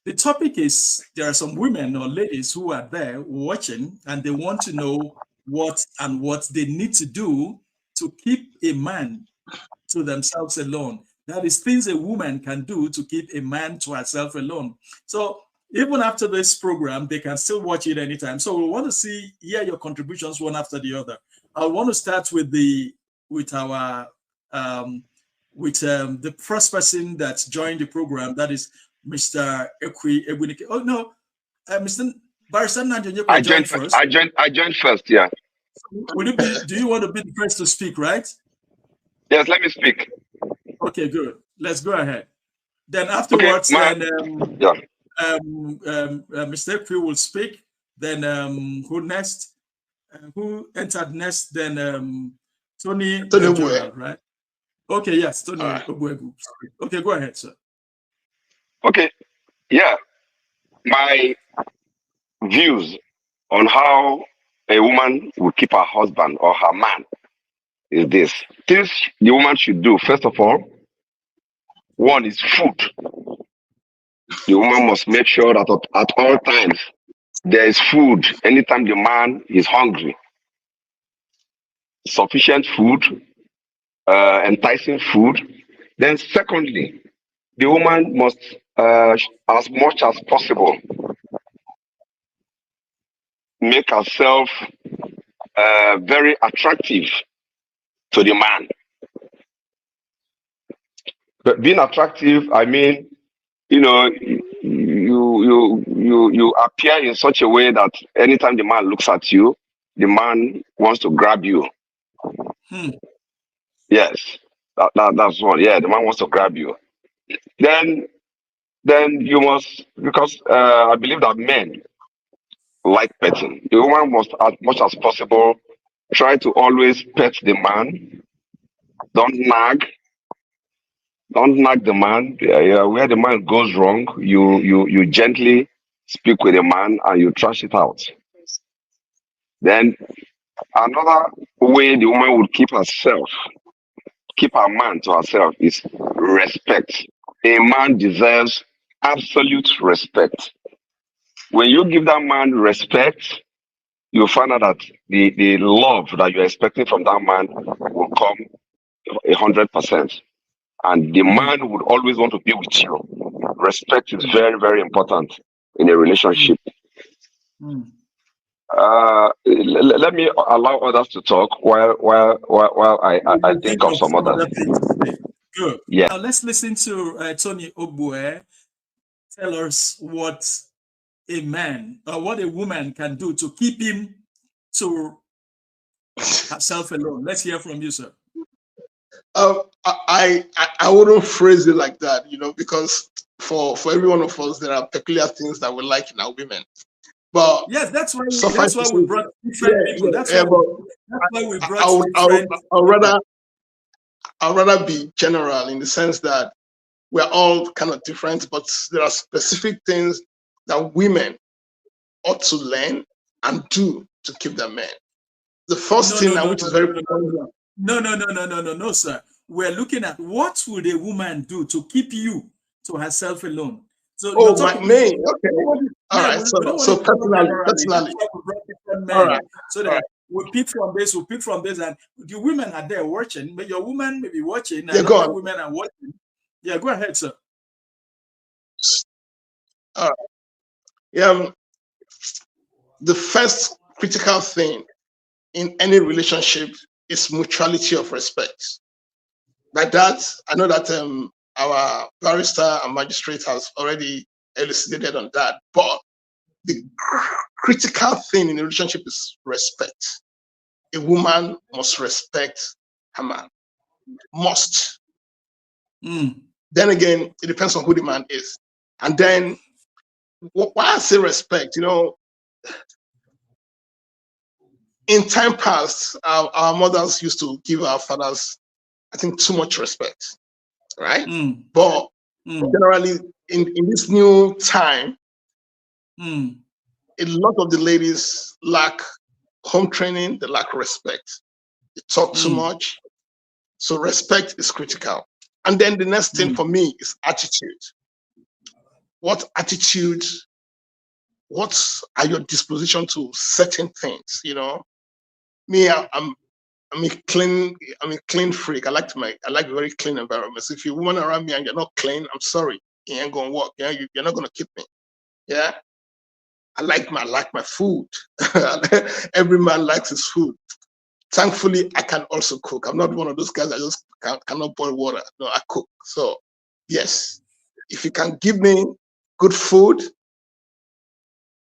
The topic is there are some women or ladies who are there watching and they want to know what they need to do to keep a man to themselves alone. That is things a woman can do to keep a man to herself alone. So even after this program, they can still watch it anytime. So we want to hear your contributions one after the other. I want to start with our the first person that joined the program. That is Mr. Ekwi Ebunike. Oh no, Mr. Barrister Nanjo joined first. I joined first. Yeah. Will you be? Do you want to be the first to speak? Right. Yes. Let me speak. Okay. Good. Let's go ahead. Then afterwards, okay, Mr. Ekwi will speak. Then who next? Who entered next? Then Tony Gerald, right? Okay, yes, Tony Obuegu. Okay, go ahead, sir. Okay, yeah. My views on how a woman will keep her husband or her man is this. Things the woman should do, first of all, one is food. The woman must make sure that at all times there is food anytime the man is hungry. Sufficient food, enticing food. Then secondly, the woman must, as much as possible, make herself very attractive to the man. But being attractive, I mean, you appear in such a way that anytime the man looks at you, the man wants to grab you. Yes, that's one. Yeah, the man wants to grab you. Then you must, because I believe that men like petting. The woman must, as much as possible, try to always pet the man. Don't nag the man. Where the man goes wrong, you gently speak with the man and you trash it out. Then another way the woman would keep her man to herself is respect. A man deserves absolute respect. When you give that man respect, you find out that the love that you're expecting from that man will come 100%. And the man would always want to be with you. Respect is very, very important in a relationship. Let me allow others to talk while I think of some others. Good. Yeah. Now let's listen to Tony Obue tell us what a man or what a woman can do to keep him to herself alone. Let's hear from you, sir. I wouldn't phrase it like that, because for every one of us there are peculiar things that we like in our women. But yes, that's why we brought different people. That's why we brought I'd rather be general in the sense that we're all kind of different, but there are specific things that women ought to learn and do to keep their men. The first thing, which is very no, sir. We're looking at what would a woman do to keep you to herself alone. So me. Okay. All right. So personally. All right. So that we pick from this, and the women are there watching. But your woman may be watching, and other women are watching. Yeah, go ahead, sir. All right. Yeah. The first critical thing in any relationship is mutuality of respect. By that, I know that our barrister and magistrate has already elucidated on that, but the critical thing in a relationship is respect. A woman must respect her man. Must. Then again, it depends on who the man is. And then, why I say respect, in time past, our mothers used to give our fathers, I think, too much respect, right? But generally, in this new time, a lot of the ladies lack home training, they lack respect. They talk too much. So respect is critical. And then the next thing for me is attitude. what attitude, what are your disposition to certain things? You know, me, I'm a clean freak. I like very clean environments. If you're a woman around me and you're not clean, I'm sorry, it ain't gonna work. Yeah, you're not gonna keep me. Yeah, I like my food. Every man likes his food. Thankfully, I can also cook. I'm not one of those guys that just cannot boil water. No, I cook. So yes, if you can give me good food,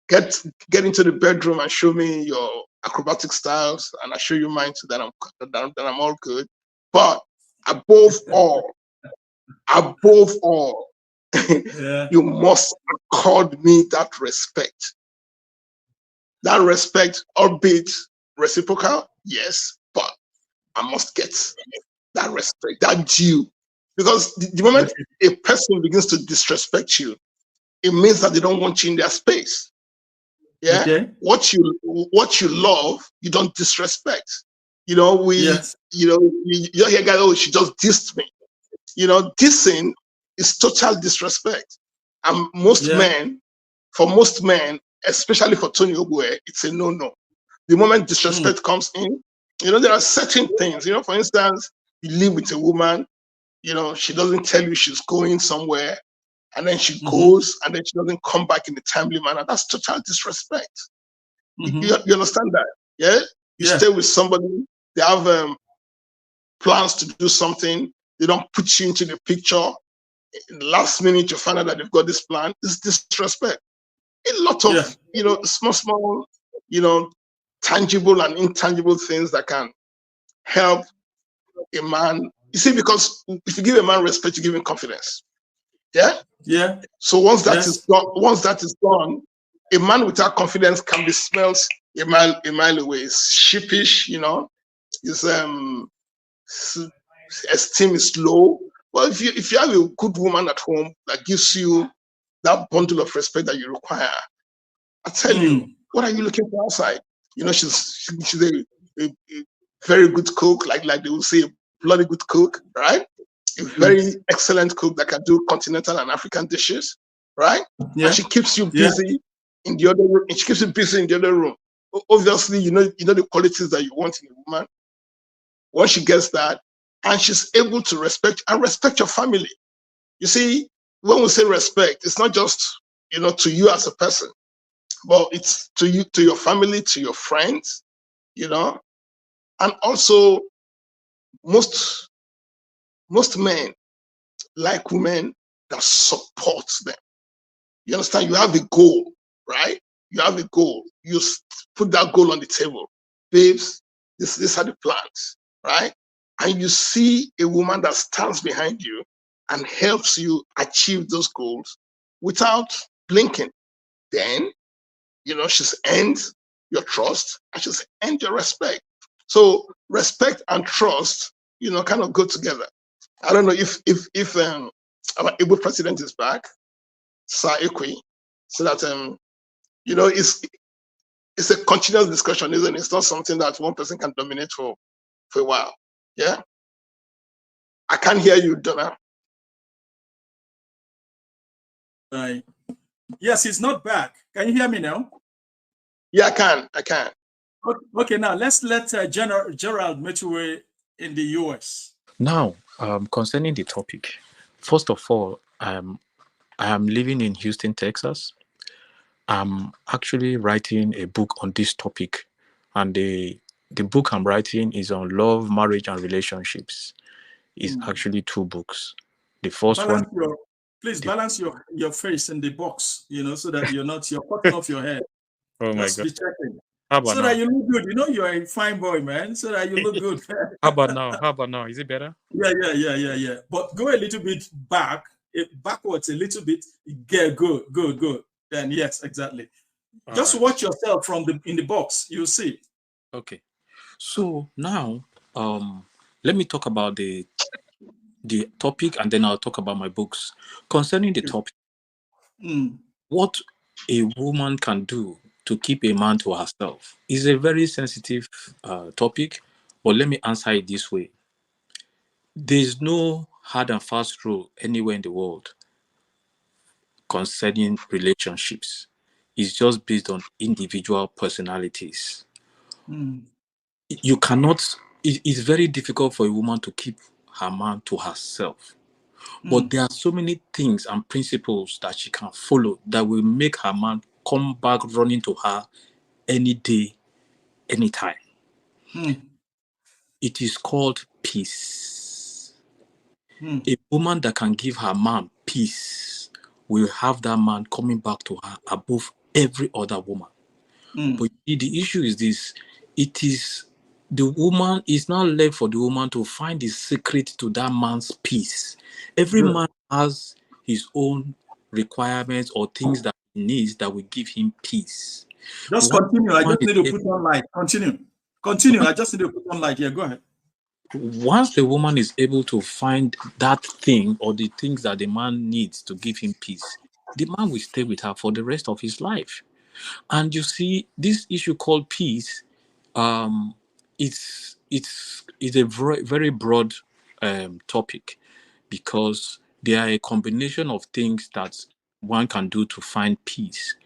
get into the bedroom and show me your acrobatic styles, and I show you mine, so that I'm all good. But above all, Yeah. you must accord me that respect. That respect, albeit reciprocal, yes, but I must get that respect, that due. Because the moment a person begins to disrespect you, it means that they don't want you in their space. Yeah. Okay. What you love, you don't disrespect. You know, Yes. you hear guys, oh, she just dissed me. You know, dissing is total disrespect. And for most men, especially for Tony Ogwe, it's a no-no. The moment disrespect comes in, you know, there are certain things, you know, for instance, you live with a woman, you know, she doesn't tell you she's going somewhere, and then she goes, and then she doesn't come back in a timely manner. That's total disrespect. You understand that? Yeah? You stay with somebody, they have plans to do something, they don't put you into the picture. In the last minute, you find out that they've got this plan. It's disrespect. A lot of, you know, small, you know, tangible and intangible things that can help a man. You see, because if you give a man respect, you give him confidence. Yeah? Yeah. So once that is done, a man without confidence can be smelled a mile away. It's sheepish, you know. His esteem is low. Well, if you have a good woman at home that gives you that bundle of respect that you require, I tell you, what are you looking for outside? You know, she's a very good cook, like they will say, a bloody good cook, right? A very excellent cook that can do continental and African dishes, right? Yeah. And she keeps you busy in the other room. And she keeps you busy in the other room. Obviously, you know the qualities that you want in a woman. Once she gets that, and she's able to respect your family. You see, when we say respect, it's not just, you know, to you as a person, but it's to you, to your family, to your friends, you know. And also, most men like women that support them. You understand? You have a goal, right? You have a goal. You put that goal on the table. Babes, this are the plans, right? And you see a woman that stands behind you and helps you achieve those goals without blinking. Then, you know, she's earned your trust and she's earned your respect. So respect and trust, you know, kind of go together. I don't know if our Igbo president is back, Sir Ekwe, so that you know, it's a continuous discussion, isn't it? It's not something that one person can dominate for a while. Yeah, I can't hear you, Donna. Right. Yes, he's not back. Can you hear me now? Yeah, I can. Okay, now let's let Gerald Metuwe in the US. Now, concerning the topic, first of all, I am living in Houston, Texas. I'm actually writing a book on this topic, and the book I'm writing is on love, marriage, and relationships. It's actually 2 books. The first one. Please balance your face in the box, you know, so that you're cutting off your head. Oh my Just God. be checking. So that you look good. You know, you're a fine boy, man. So that you look good. How about now? Is it better? Yeah. But go a little bit backwards a little bit. Get good. Then yes, exactly. Just watch yourself in the box. You'll see. Okay. So now, let me talk about the topic, and then I'll talk about my books. Concerning the topic, what a woman can do to keep a man to herself is a very sensitive topic, but let me answer it this way. There's no hard and fast rule anywhere in the world concerning relationships is just based on individual personalities. You cannot, it's very difficult for a woman to keep her man to herself. But there are so many things and principles that she can follow that will make her man come back running to her any day, anytime. It is called peace. A woman that can give her man peace will have that man coming back to her above every other woman. But the issue is this: it is the woman, is not left for the woman to find the secret to that man's peace. Every man has his own requirements or things that he needs that will give him peace. Just continue. I just need to put on light. Continue. I just need to put on light. Yeah, go ahead. Once the woman is able to find that thing or the things that the man needs to give him peace, the man will stay with her for the rest of his life. And you see, this issue called peace, it's a very, very broad topic, because there are a combination of things that one can do to find peace.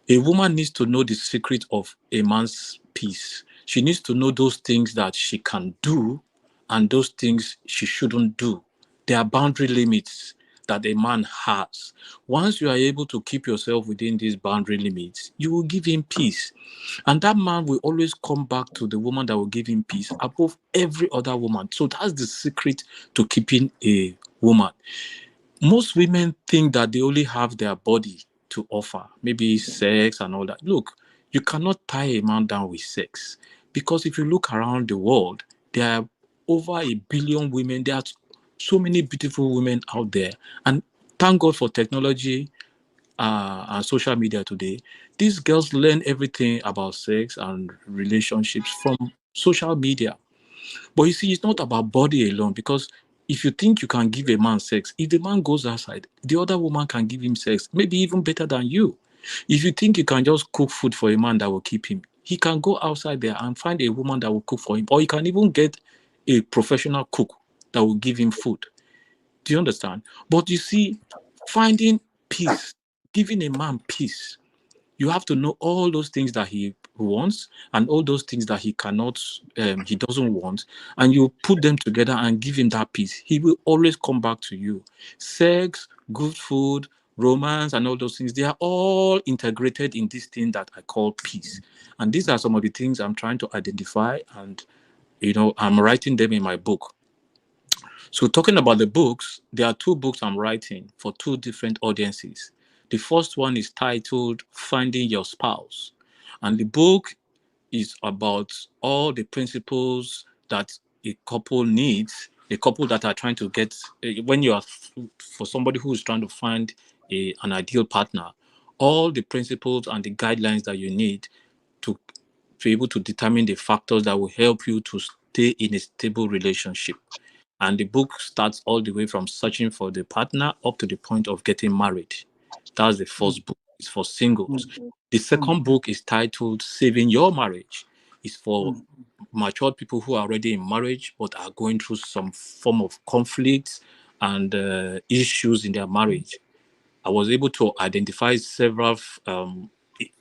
A woman needs to know the secret of a man's peace. She needs to know those things that she can do and those things she shouldn't do. There are boundary limits that a man has. Once you are able to keep yourself within these boundary limits, you will give him peace. And that man will always come back to the woman that will give him peace above every other woman. So that's the secret to keeping a woman. Most women think that they only have their body to offer, maybe sex and all that. Look, you cannot tie a man down with sex, because if you look around the world, there are over 1 billion women. There are so many beautiful women out there, and thank God for technology and social media today. These girls learn everything about sex and relationships from social media. But you see, it's not about body alone, because if you think you can give a man sex, if the man goes outside, the other woman can give him sex, maybe even better than you. If you think you can just cook food for a man that will keep him, he can go outside there and find a woman that will cook for him, or he can even get a professional cook that will give him food. Do you understand? But you see, finding peace, giving a man peace, you have to know all those things that he wants and all those things that he cannot, he doesn't want, and you put them together and give him that peace. He will always come back to you. Sex, good food, romance, and all those things, they are all integrated in this thing that I call peace. And these are some of the things I'm trying to identify, and I'm writing them in my book. So talking about the books, there are 2 books I'm writing for 2 different audiences. The first one is titled Finding Your Spouse. And the book is about all the principles that a couple needs, a couple that are trying to get, when you are, for somebody who is trying to find an ideal partner, all the principles and the guidelines that you need to be able to determine the factors that will help you to stay in a stable relationship. And the book starts all the way from searching for the partner up to the point of getting married. That's the first book. It's for singles. The second book is titled Saving Your Marriage. It's for mature people who are already in marriage but are going through some form of conflict and issues in their marriage. I was able to identify several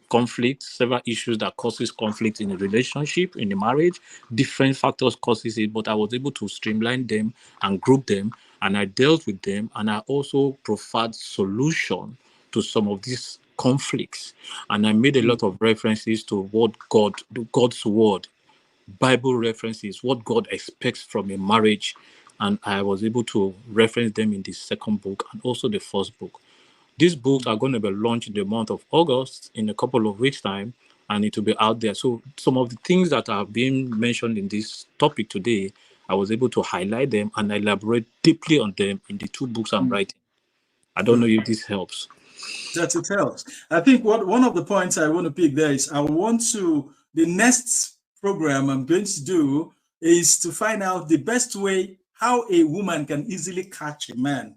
conflicts, several issues that causes conflict in a relationship, in a marriage. Different factors causes it, but I was able to streamline them and group them, and I dealt with them, and I also provided solution to some of these conflicts. And I made a lot of references to what God's word, Bible references, what God expects from a marriage, and I was able to reference them in the second book and also the first book. These books are going to be launched in the month of August in a couple of weeks' time, and it will be out there. So some of the things that are being mentioned in this topic today, I was able to highlight them and elaborate deeply on them in the 2 books I'm writing. I don't know if this helps. That it helps. I think one of the points I want to pick there is the next program I'm going to do is to find out the best way how a woman can easily catch a man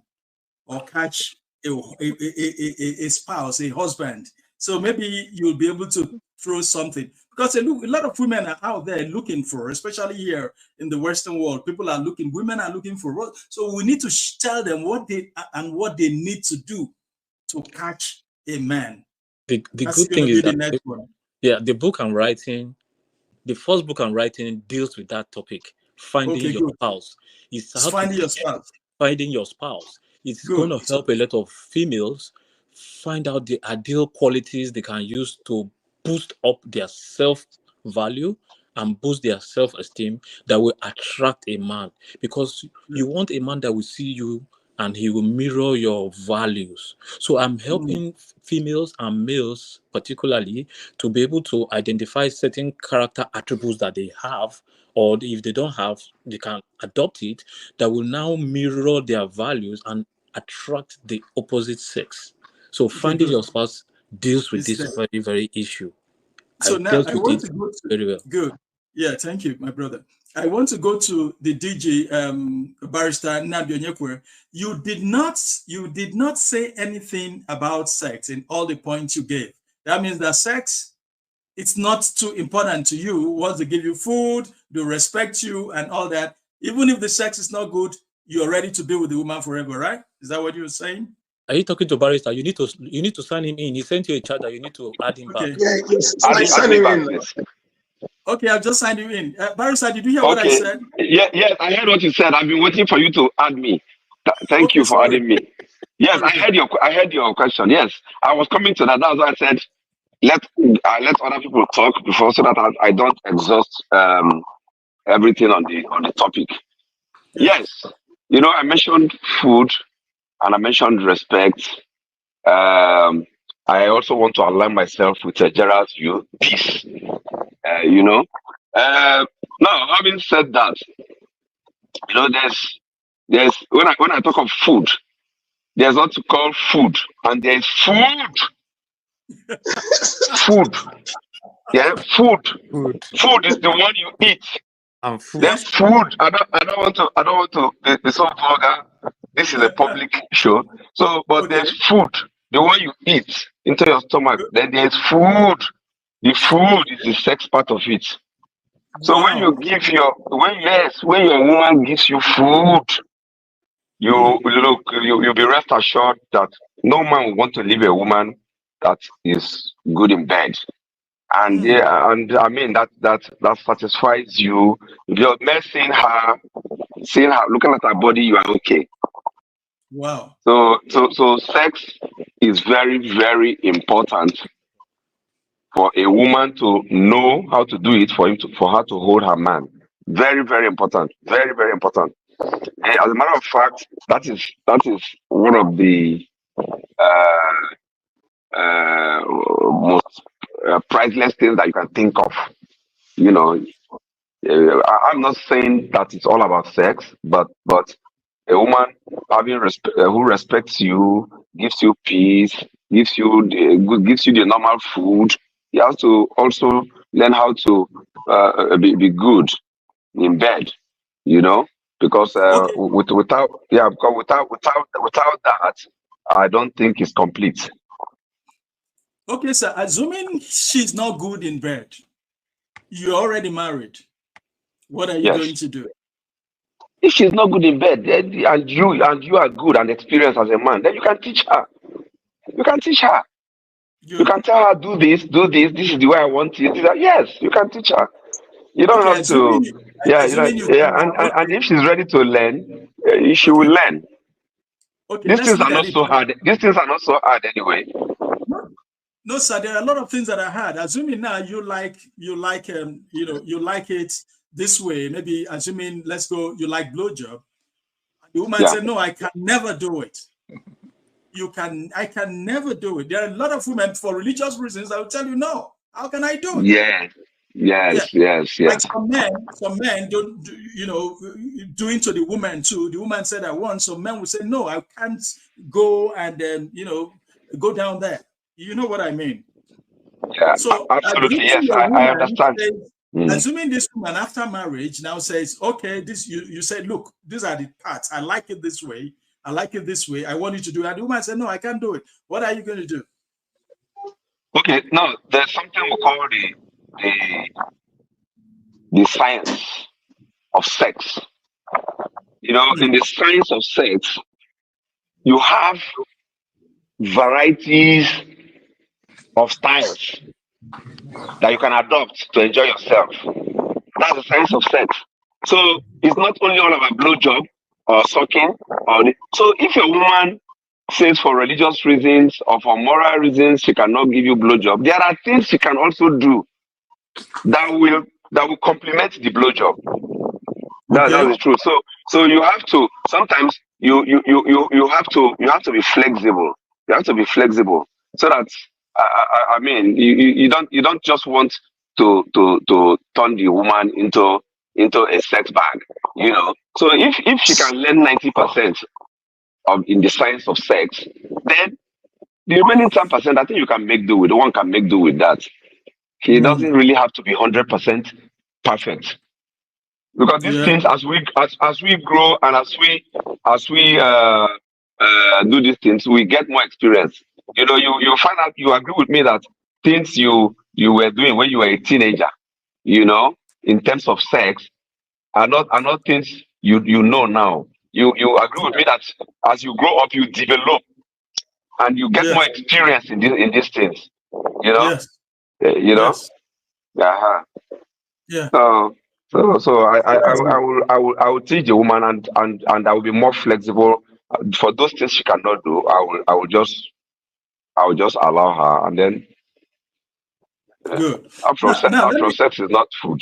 or catch a spouse, a husband. So maybe you'll be able to throw something, because a lot of women are out there looking for, especially here in the Western world, women are looking for. So we need to tell them what they need to do to catch a man? The good thing is that the book I'm writing, the first book I'm writing deals with that topic. Finding your spouse. It's finding your spouse. Finding your spouse. It's going to help a lot of females find out the ideal qualities they can use to boost up their self-value and boost their self-esteem that will attract a man. Because you want a man that will see you and he will mirror your values. So I'm helping females and males particularly to be able to identify certain character attributes that they have, or if they don't have, they can adopt it, that will now mirror their values and attract the opposite sex. So finding your spouse deals with this very, very issue. So now I want to go to very well. Good. Yeah, thank you, my brother. I want to go to the DJ barrister Nnamdi Onyekwe. You did not say anything about sex in all the points you gave. That means that sex, it's not too important to you. Once they give you food, they respect you and all that. Even if the sex is not good, you're ready to be with the woman forever, right? Is that what you're saying? Are you talking to barrister? You need to sign him in. He sent you a chat that you need to add him back. Yeah, sign him in. Okay, I've just signed you in. Barrister, did you hear what I said? Yes, I heard what you said. I've been waiting for you to add me. Thank you for adding me. Yes, I heard your question. Yes, I was coming to that. That's why I said let other people talk before, so that I don't exhaust everything on the topic. Yes, I mentioned food and I mentioned respect. I also want to align myself with Gerard's view, peace. Now, having said that, there's when I talk of food, there's what you call food, and there's food. Food. Yeah, food. Food is the one you eat. And food. There's food. I don't want to be so vulgar. This is a public show. So, but there's food, the one you eat into your stomach. Then there's food. The food is the sex part of it. So when your woman gives you food, you'll be rest assured that no man will want to leave a woman that is good in bed. And I mean that satisfies you. If you're seeing her, looking at her body, you are okay. Wow. So sex is very, very important for a woman to know how to do it, for her to hold her man. Very, very important. Very, very important. And as a matter of fact, that is one of the most priceless things that you can think of. I'm not saying that it's all about sex, but a woman who respects you, gives you peace, gives you the normal food. You have to also learn how to be good in bed, because without that, I don't think it's complete. Okay, sir. Assuming she's not good in bed, you're already married. What are you going to do? If she's not good in bed, and you are good and experienced as a man, then you can teach her. You can teach her. You can tell her, do this. This is the way I want it. Yes, you can teach her. You don't have to. And if she's ready to learn, she will learn. Okay, These things are not so hard. These things are not so hard anyway. No, sir. There are a lot of things that are hard. Assuming now you like it this way. Maybe assuming, let's go, you like blowjob. The woman said, "No, I can never do it." I can never do it. There are a lot of women, for religious reasons, I will tell you, no. How can I do it? Yes. Like some men don't, doing to the woman too. The woman said I want. So men will say, no, I can't go and go down there. You know what I mean? Yeah, so absolutely. Yes, I understand. Assuming this woman after marriage now says, okay, this you said, look, these are the parts. I like it this way. I like it this way. I want you to do it. And the woman said, no, I can't do it. What are you going to do? Okay, now there's something we call the science of sex. In the science of sex, you have varieties of styles that you can adopt to enjoy yourself. That's the science of sex. So it's not only all about blowjob or sucking. So if a woman says for religious reasons or for moral reasons she cannot give you blowjob, there are things she can also do that will complement the blowjob. That's the truth. So you have to sometimes you have to be flexible. You have to be flexible so that I mean you don't just want to turn the woman into a sex bag, you know. So if she can learn 90% in the science of sex, then the remaining 10% I think you can make do with. One can make do with that. He doesn't really have to be 100% perfect. Because these things, as we grow and as we do these things, we get more experience. You know, you find out. You agree with me that things you were doing when you were a teenager, you know, in terms of sex, are not things you know now. You agree with me that as you grow up, you develop and you get more experience in these things. You know, you know, yeah. So I will teach the woman and I will be more flexible for those things she cannot do. I will just allow her, and then good. Afro sex is not food.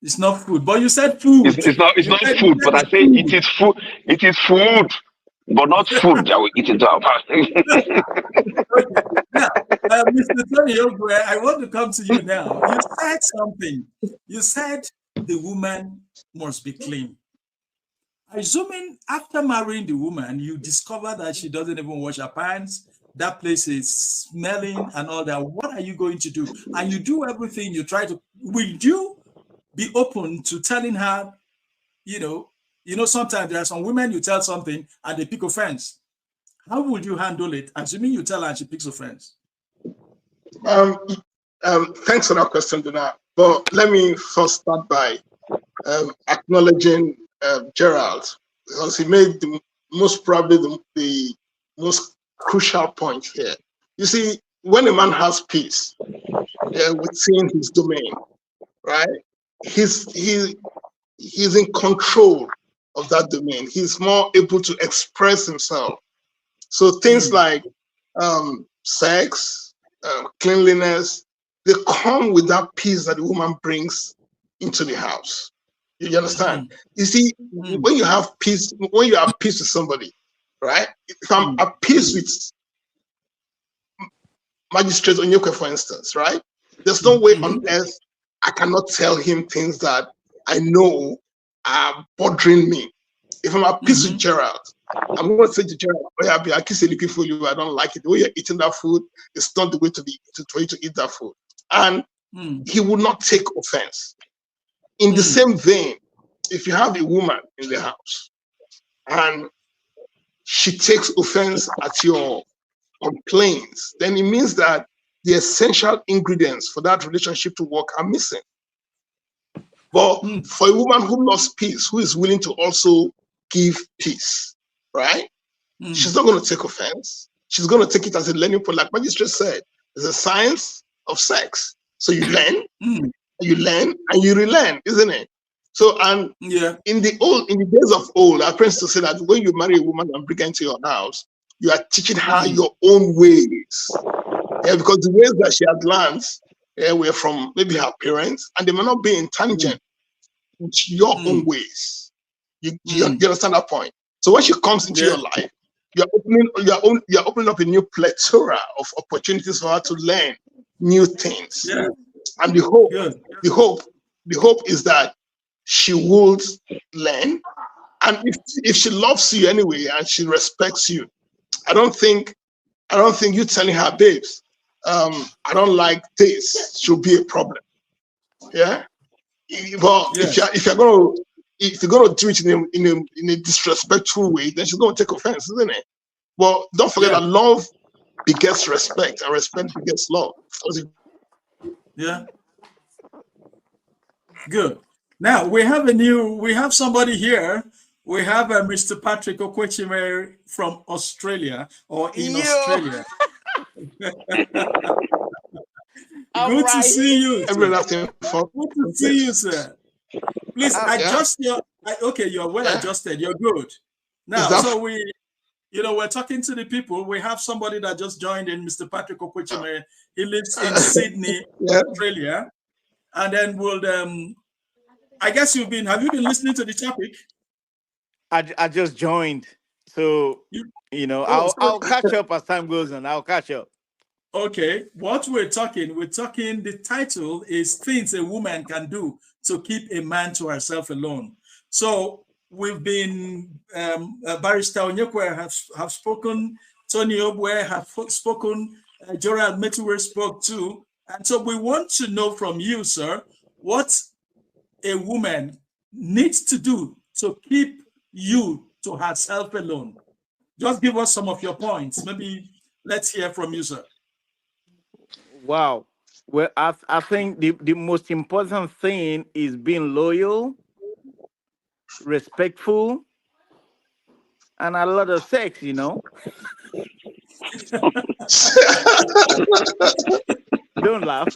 It's not food, but you said food. It's not food, but I say it is food. It is food, but not food that we eat into our mouth. Now, Mr. Tony Ogwe, I want to come to you now. You said something. You said the woman must be clean. Assuming after marrying the woman, you discover that she doesn't even wash her pants, that place is smelling and all that. What are you going to do? And you do everything you try to. Will you be open to telling her, you know, sometimes there are some women you tell something and they pick offense. How would you handle it? Assuming you tell her and she picks offense. Thanks for that question, Donna. But let me first start by acknowledging Gerald, because he made the most crucial point here. You see, when a man has peace within his domain, right? He's in control of that domain. He's more able to express himself. So things like sex, cleanliness, they come with that peace that the woman brings into the house. You understand? You see, when you have peace, with somebody, right? If I'm at peace with Magistrate Onyekwe, for instance, right? There's no way on earth I cannot tell him things that I know are bothering me. If I'm at peace with Gerald, I'm going to say to Gerald, I keep looking for you. I don't like it. The way you're eating that food, it's not the way for you to eat that food. And he would not take offense. In the same vein, if you have a woman in the house and she takes offense at your complaints, then it means that the essential ingredients for that relationship to work are missing. But for a woman who loves peace, who is willing to also give peace, right? She's not going to take offense. She's going to take it as a learning point. Like Magistrate said, there's a science of sex. So you learn, and you relearn, isn't it? So, and in the days of old, our parents used to say that when you marry a woman and bring her into your house, you are teaching her your own ways. Yeah, because the ways that she had learned were from maybe her parents, and they may not be in tangent with your own ways. You understand that point? So when she comes into your life, you're opening up a new plethora of opportunities for her to learn new things. Yeah. And the hope is that she would learn, and if she loves you anyway and she respects you, I don't think you telling her, babes, I don't like this, should be a problem. Yeah. But if you're gonna do it in a disrespectful way, then she's gonna take offense, isn't it? Well, don't forget that love begets respect, and respect begets love. Yeah. Good. Now we have somebody here We have Mr. Patrick Okwechime from Australia or in Australia. Good to see you. Good to see you, sir. Please adjust your. Okay, you're well adjusted. You're good. Now, so we're talking to the people. We have somebody that just joined in, Mr. Patrick Okwechime. He lives in Sydney, Australia. And then we'll. I guess have you been listening to the topic? I just joined, so I'll catch up as time goes on. I'll catch up. Okay, what we're talking. The title is "Things a Woman Can Do to Keep a Man to Herself Alone." So we've been Barrister Onyekwe have spoken, Tony Obwe have spoken, Gerald Metuwe spoke too, and so we want to know from you, sir, what a woman needs to do to keep you to herself alone. Just give us some of your points. Maybe let's hear from you, sir. Wow. Well, I think the most important thing is being loyal, respectful, and a lot of sex, Don't laugh.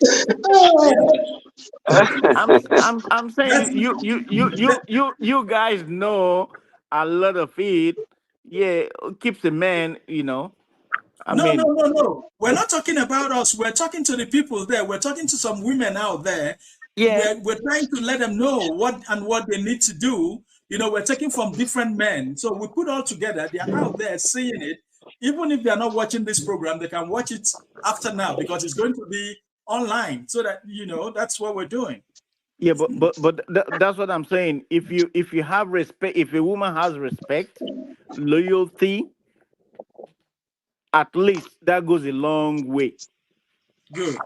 I'm saying you guys know a lot of it. Yeah, keeps a man, No. We're not talking about us. We're talking to the people there. We're talking to some women out there. Yeah. We're trying to let them know what they need to do. We're taking from different men. So we put all together. They're out there seeing it. Even if they're not watching this program, they can watch it after now because it's going to be online. So that, that's what we're doing. Yeah, but that's what I'm saying. If you have respect, if a woman has respect, loyalty, at least that goes a long way. Good.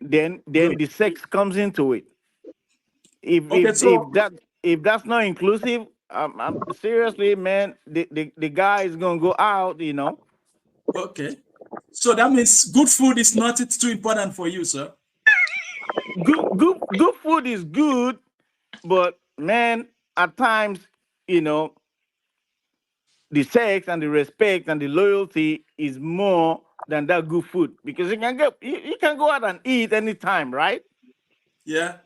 Then the sex comes into it. If that's not inclusive, I'm seriously, man, the guy is gonna go out, Okay. So that means good food is not too important for you, sir. Good food is good, but man, at times, the sex and the respect and the loyalty is more than that good food, because you can go out and eat anytime, right? Yeah.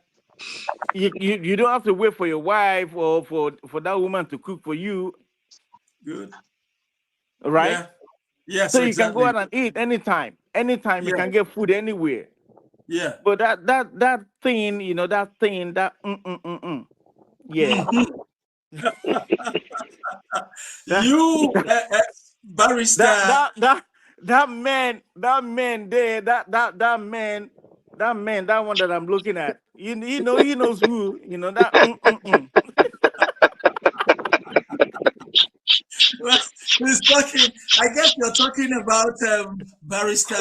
You don't have to wait for your wife or for that woman to cook for you. Good. Right? Yeah. Yes. So exactly. You can go out and eat anytime. Anytime you can get food anywhere. Yeah. But that thing, yeah. You barrister. That man there, that one that I'm looking at. He knows who, that. Who's talking? I guess you're talking about barrister.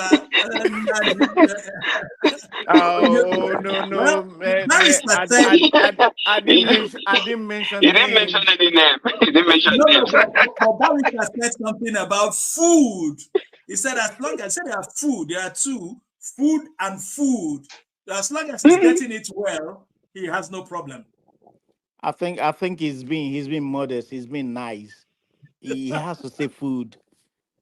Oh no, man! I didn't mention. He didn't mention any name. He didn't mention names. Barrister said something about food. He said as long as there are food, there are two: food and food. As long as he's getting it well, he has no problem. I think he's been modest. He's been nice. He has to say food.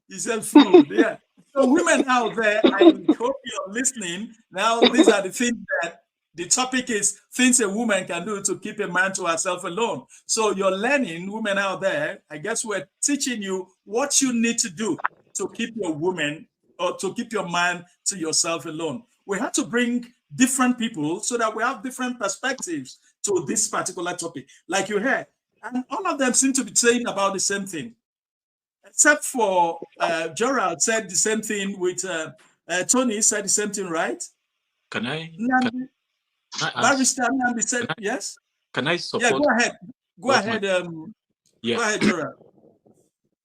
He said food, yeah. So women out there, I hope you're listening. Now, these are the things that the topic is things a woman can do to keep a man to herself alone. So you're learning, women out there, I guess we're teaching you what you need to do to keep your woman or to keep your man to yourself alone. We have to bring different people so that we have different perspectives to this particular topic. Like you heard, and all of them seem to be saying about the same thing, except for Gerald said the same thing with Tony said the same thing, right? Can I? Barrister Nambi said yes. Can I support? Yeah, go ahead. Go ahead. Go ahead, Gerald.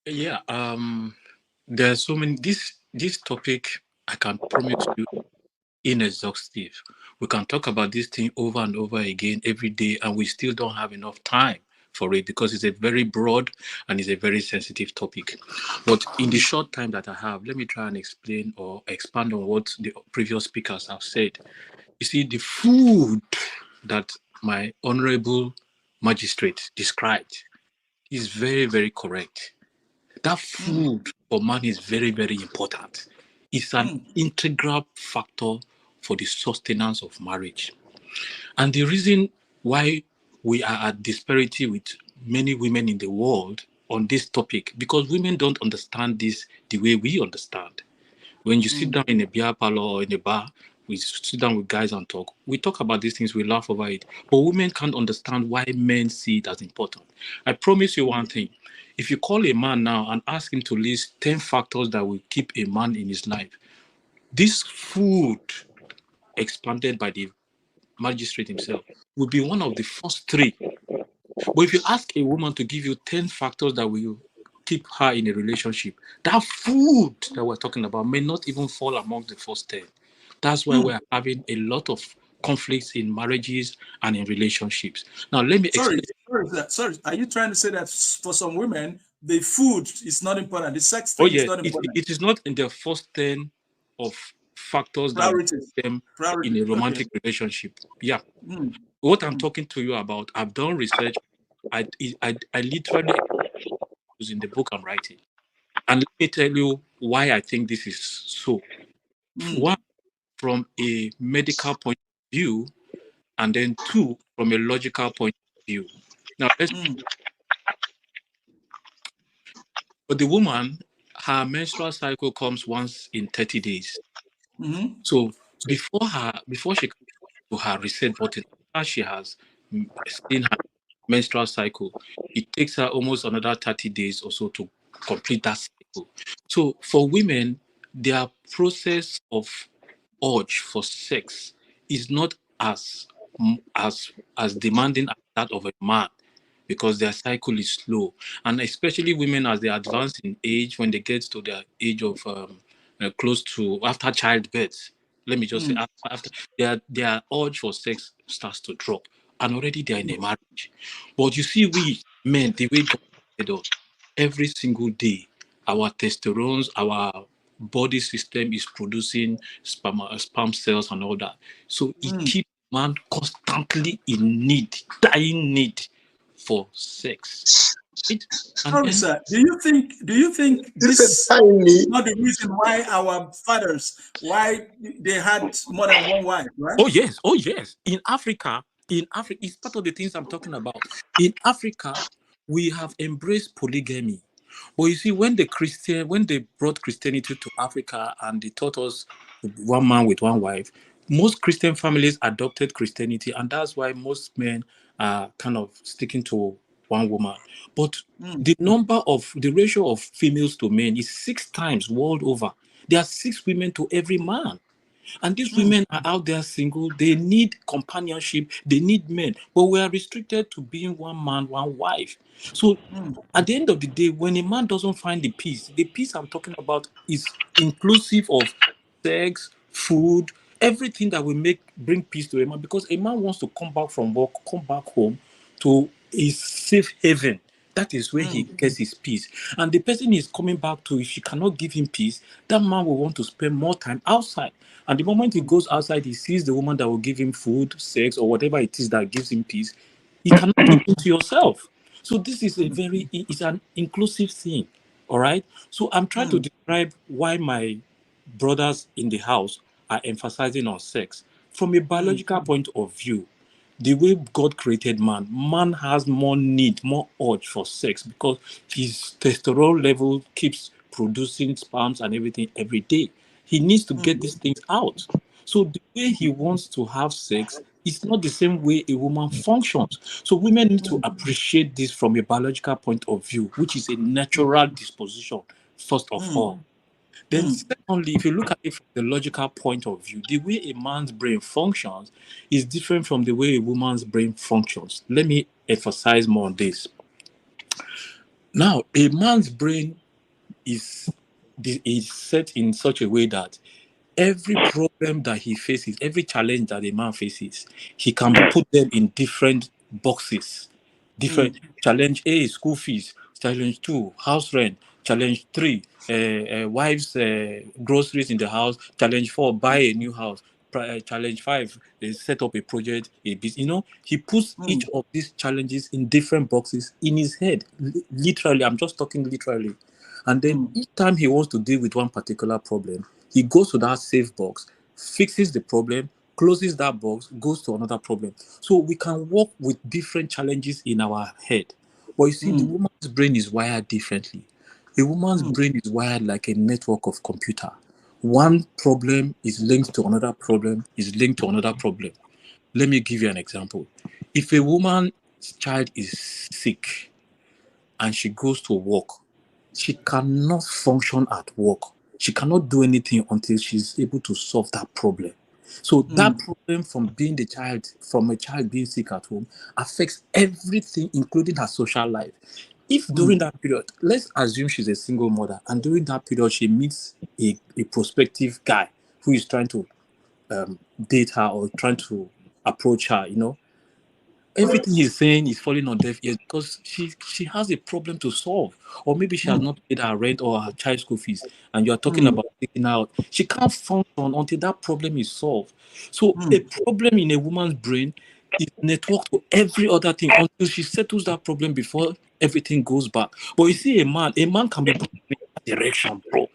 Yeah. There's so many. This topic, I can promise you, inexhaustive. We can talk about this thing over and over again every day, and we still don't have enough time for it because it's a very broad and it's a very sensitive topic. But in the short time that I have, let me try and explain or expand on what the previous speakers have said. You see, the food that my honorable magistrate described is very, very correct. That food for man is very, very important. It's an integral factor for the sustenance of marriage. And the reason why we are at disparity with many women in the world on this topic, because women don't understand this the way we understand. When you sit down in a beer parlor or in a bar, we sit down with guys and talk. We talk about these things, we laugh over it. But women can't understand why men see it as important. I promise you one thing. If you call a man now and ask him to list 10 factors that will keep a man in his life, this food expanded by the magistrate himself will be one of the first 3. But if you ask a woman to give you 10 factors that will keep her in a relationship, that food that we're talking about may not even fall among the first 10. That's why we're having a lot of conflicts in marriages and in relationships. Now, let me explain. Sorry. Are you trying to say that for some women, the food is not important, the sex thing is not important? It is not in the first 10 of factors that make them in a romantic relationship. Yeah. What I'm talking to you about, I've done research. I literally use in the book I'm writing. And let me tell you why I think this is so. One, from a medical point of view, and then 2, from a logical point of view. Now, for the woman, her menstrual cycle comes once in 30 days. So before she comes to her reset button, as she has seen her menstrual cycle, it takes her almost another 30 days or so to complete that cycle. So for women, their process of urge for sex is not as demanding as that of a man, because their cycle is slow. And especially women, as they advance in age, when they get to the age of close to after childbirth, let me just say, after their urge for sex starts to drop, and already they're in a marriage. But you see, we men, the way God made us, every single day, our testosterone, our body system is producing sperm cells and all that. So it keeps man constantly in need, dying need for sex. Sorry, sir. Do you think this is not the reason why our fathers, why they had more than one wife, right? Oh yes. In Africa, it's part of the things I'm talking about. In Africa, we have embraced polygamy. But you see, when they brought Christianity to Africa and they taught us one man with one wife, most Christian families adopted Christianity, and that's why most men are kind of sticking to one woman. But the ratio of females to men is 6 times world over. There are 6 women to every man. And these women are out there single. They need companionship. They need men. But we are restricted to being one man, one wife. So at the end of the day, when a man doesn't find the peace I'm talking about is inclusive of sex, food, everything that will bring peace to a man. Because a man wants to come back from work, come back home to a safe haven. That is where he gets his peace. And the person he's coming back to, if she cannot give him peace, that man will want to spend more time outside. And the moment he goes outside, he sees the woman that will give him food, sex, or whatever it is that gives him peace. He cannot give it to yourself. So this is it's an inclusive thing. All right. So I'm trying to describe why my brothers in the house are emphasizing on sex. From a biological point of view, the way God created man has more need, more urge for sex, because his testosterone level keeps producing sperms and everything every day. He needs to get these things out. So the way he wants to have sex is not the same way a woman functions. So women need to appreciate this from a biological point of view, which is a natural disposition, first of all. Then secondly, if you look at it from the logical point of view, the way a man's brain functions is different from the way a woman's brain functions. Let me emphasize more on this. Now, a man's brain is set in such a way that every problem that he faces, every challenge that a man faces, he can put them in different boxes. Challenge A, school fees. Challenge 2, house rent. Challenge 3, wife's groceries in the house. Challenge 4, buy a new house. challenge 5, they set up a project, you know, he puts each of these challenges in different boxes in his head. Literally, I'm just talking literally. And then each time he wants to deal with one particular problem, he goes to that safe box, fixes the problem, closes that box, goes to another problem. So we can work with different challenges in our head. But you see, the woman's brain is wired differently. A woman's brain is wired like a network of computer. One problem is linked to another problem, is linked to another problem. Let me give you an example. If a woman's child is sick and she goes to work, she cannot function at work. She cannot do anything until she's able to solve that problem. So that problem from a child being sick at home affects everything, including her social life. If during that period, let's assume she's a single mother, and during that period she meets a prospective guy who is trying to date her or trying to approach her, you know, everything he's saying is falling on deaf ears because she has a problem to solve, or maybe she has not paid her rent or her child school fees, and you are talking about taking her out. She can't function until that problem is solved. So a problem in a woman's brain is networked to every other thing until she settles that problem before everything goes back. But you see, a man can be broken in that direction, bro.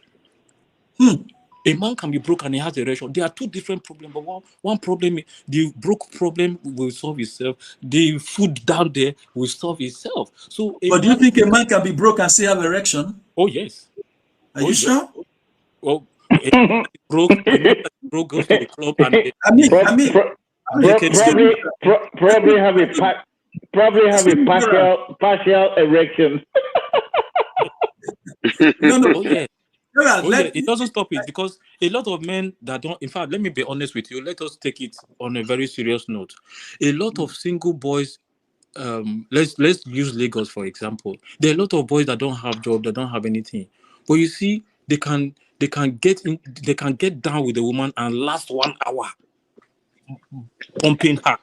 A man can be broke and he has erection. There are two different problems, but one problem, the broke problem will solve itself. The food down there will solve itself. So, but do you think a man can be broke and still have erection? Oh yes. Are you sure? Well, a man broke goes to the club and probably have a partial erection. No. Oh yeah. It doesn't stop it, because a lot of men that don't, in fact, let me be honest with you, let us take it on a very serious note. A lot of single boys, let's use Lagos for example. There are a lot of boys that don't have job, that don't have anything, but you see, they can get down with a woman and last 1 hour pumping her.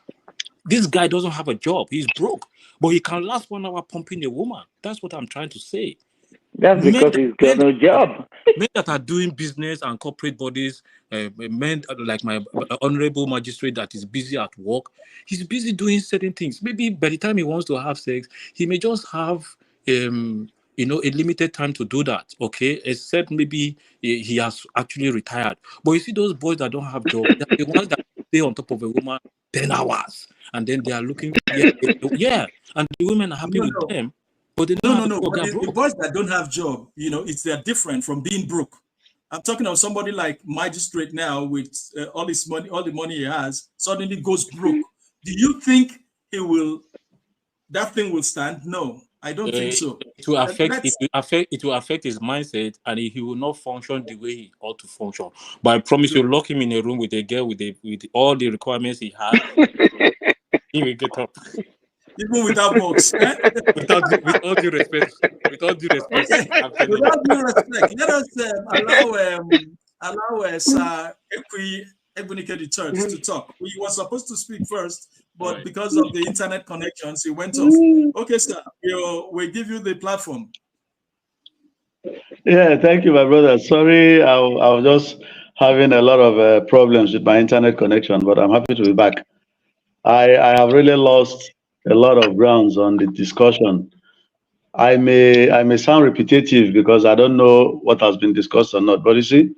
This guy doesn't have a job, he's broke, but he can last 1 hour pumping a woman. That's what I'm trying to say. That's because he's got no job. Men that are doing business and corporate bodies, men like my honorable magistrate that is busy at work, he's busy doing certain things. Maybe by the time he wants to have sex, he may just have a limited time to do that, okay? Except maybe he has actually retired. But you see those boys that don't have jobs, they're the ones that stay on top of a woman 10 hours. And then they are looking, and the women are happy with them. But they don't the boys that don't have job, they're different from being broke. I'm talking of somebody like magistrate now with all his money, all the money he has, suddenly goes broke. Do you think that thing will stand? No, I don't think so. It will affect his mindset, and he will not function the way he ought to function. But I promise you, lock him in a room with a girl with all the requirements he has, he will get up. Even without box, with all due respect. Without due respect, let us allow Sir Egbunike III to talk. He was supposed to speak first, but because of the internet connections, he went off. Okay, sir, we'll give you the platform. Yeah, thank you, my brother. Sorry, I was just having a lot of problems with my internet connection, but I'm happy to be back. I have really lost a lot of grounds on the discussion. I may sound repetitive because I don't know what has been discussed or not. But you see,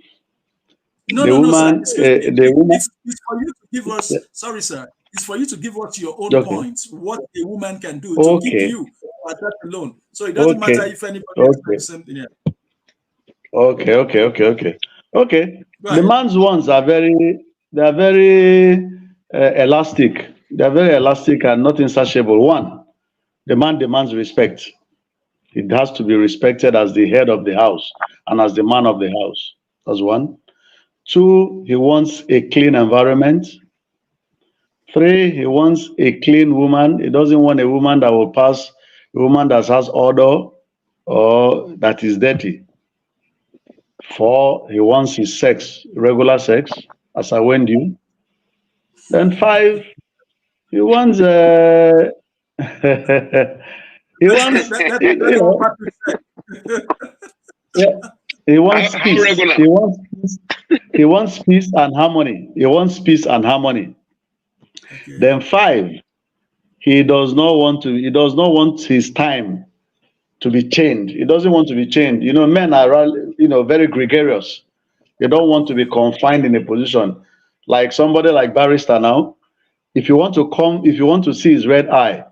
woman, it's for you to give us. Sorry, sir. It's for you to give us your own points. What a woman can do to keep you at that alone. So it doesn't matter if anybody is something else. Okay. The man's ones are very elastic. They're very elastic and not insatiable. One, the man demands respect. It has to be respected as the head of the house and as the man of the house. That's one. Two, he wants a clean environment. Three, he wants a clean woman. He doesn't want a woman that will pass, a woman that has odor or that is dirty. Four, he wants his sex, regular sex, as I warned you. Then five, he wants He wants How peace. regular? He wants peace. He wants peace and harmony. He wants peace and harmony. Okay. Then 5, he does not want his time to be chained. He doesn't want to be chained. You know, men are, very gregarious. They don't want to be confined in a position. Like somebody like Barrister now, if you want to see his red eye,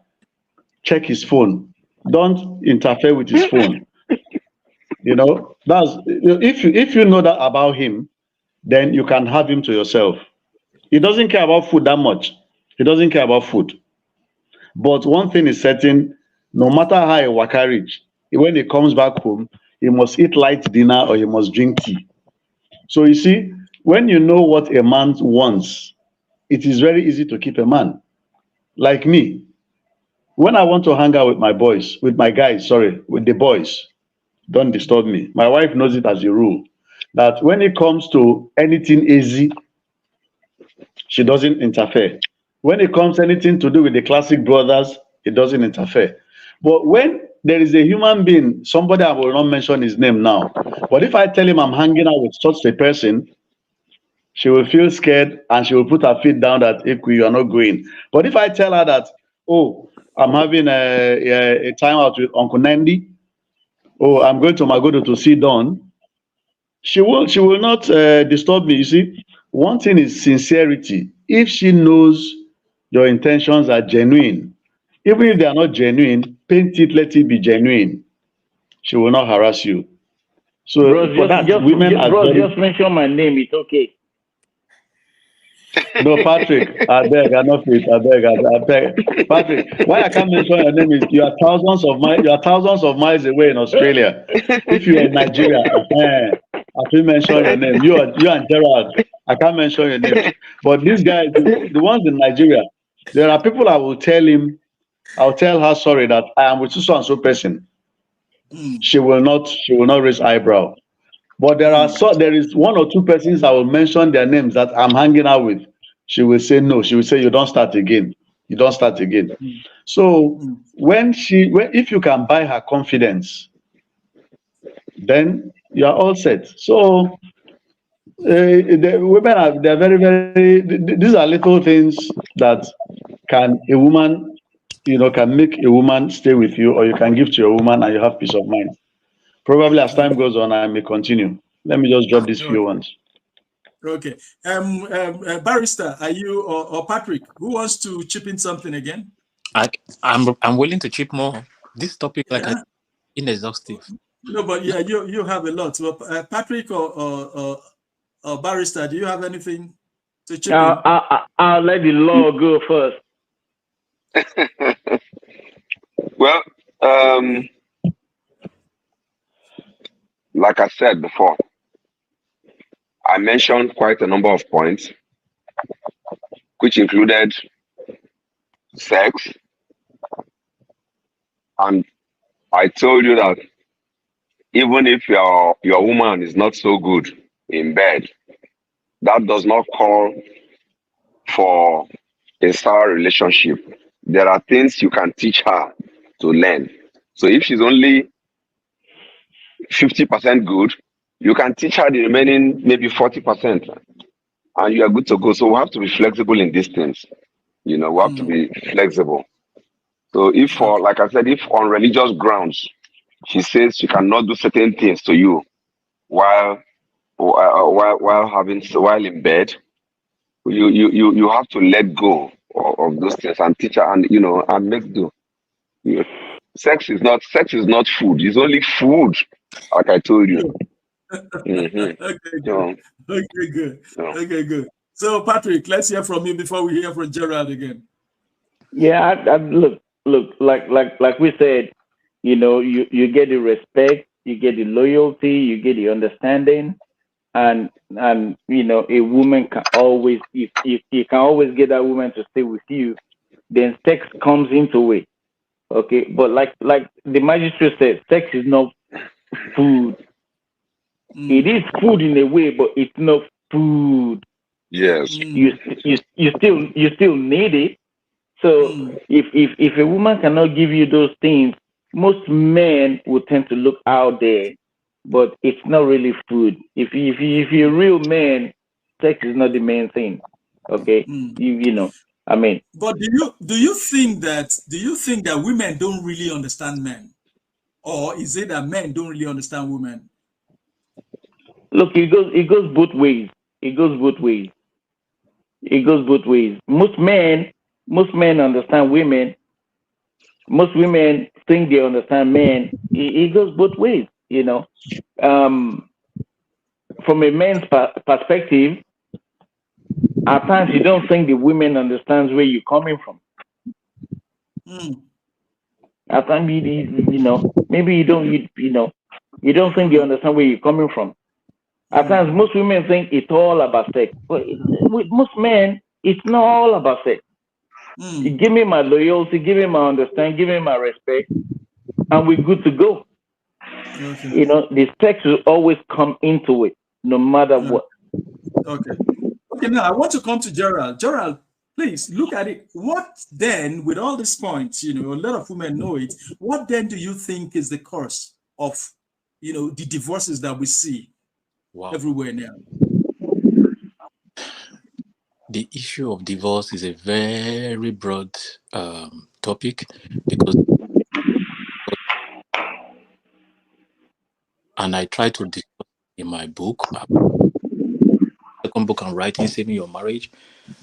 check his phone. Don't interfere with his phone. If you know that about him, then you can have him to yourself. He doesn't care about food that much. He doesn't care about food. But one thing is certain, no matter how a waka reach, when he comes back home, he must eat light dinner or he must drink tea. So you see, when you know what a man wants, it is very easy to keep a man. Like me, when I want to hang out with with the boys, don't disturb me. My wife knows it as a rule that when it comes to anything easy, she doesn't interfere. When it comes to anything to do with the classic brothers, it doesn't interfere. But when there is a human being, somebody, I will not mention his name now, but if I tell him I'm hanging out with such a person, she will feel scared and she will put her feet down that you are not going. But if I tell her that, oh, I'm having a time out with Uncle Nandi, oh, I'm going to Magodo to see Don, she will not disturb me. You see, one thing is sincerity. If she knows your intentions are genuine, even if they are not genuine, paint it, let it be genuine. She will not harass you. So Bros, for that, women are bros, very... just mention my name. It's okay. No, Patrick, I beg, I not fit. I beg. Patrick, why I can't mention your name is you are thousands of miles away in Australia. If you are in Nigeria, I can mention your name. You and Gerald, I can't mention your name. But these guys, the ones in Nigeria, there are people I'll tell her, sorry, that I am with so and so person. She will not raise eyebrow. But there is 1 or 2 persons I will mention their names that I'm hanging out with. She will say no. She will say you don't start again. You don't start again. So if you can buy her confidence, then you are all set. So the women they're very, very. These are little things that can make a woman stay with you, or you can give to your woman and you have peace of mind. Probably as time goes on, I may continue. Let me just drop these few ones. Okay. Barrister, are you or Patrick, who wants to chip in something again? I'm willing to chip more. This topic, inexhaustive. No, but yeah, you have a lot. So, Patrick or Barrister, do you have anything to chip in? I'll let the law go first. Well, like I said before, I mentioned quite a number of points, which included sex, and I told you that even if your woman is not so good in bed, that does not call for a sour relationship. There are things you can teach her to learn. So if she's only 50% good, you can teach her the remaining maybe 40%, and you are good to go. So we have to be flexible in these things. We have to be flexible. So if like I said, if on religious grounds, she says she cannot do certain things to you while in bed, you have to let go of those things and teach her and make do. Sex is not food. It's only food, like I told you. Okay, good. Okay, good. So, Patrick, let's hear from you before we hear from Gerald again. Yeah, look, like we said, you get the respect, you get the loyalty, you get the understanding, and a woman can always, if you can always get that woman to stay with you, then sex comes into it. Okay, but like the magistrate said, sex is not food. It is food in a way, but it's not food. Yes. You still need it. So if a woman cannot give you those things, most men will tend to look out there but it's not really food. If you're a real man, sex is not the main thing. Okay, you know. I mean, but do you think that women don't really understand men, or is it that men don't really understand women? look, it goes both ways. It goes both ways. It goes both ways. Most men understand women. Most women think they understand men. It goes both ways. You know, um, from a man's perspective, at times you don't think the women understands where you're coming from. At times, you know, maybe you don't think they understand where you're coming from. At times, most women think it's all about sex, but with most men, it's not all about sex. You give me my loyalty, give me my understanding, give me my respect, and we're good to go. Okay. You know, the sex will always come into it, no matter what. Okay. Okay, now I want to come to Gerald. Gerald, please look at it. What then, with all these points, you know, a lot of women know it. What then do you think is the cause of, you know, the divorces that we see everywhere now? The issue of divorce is a very broad topic, because, and I try to discuss in my book, second book I'm writing, Saving Your Marriage.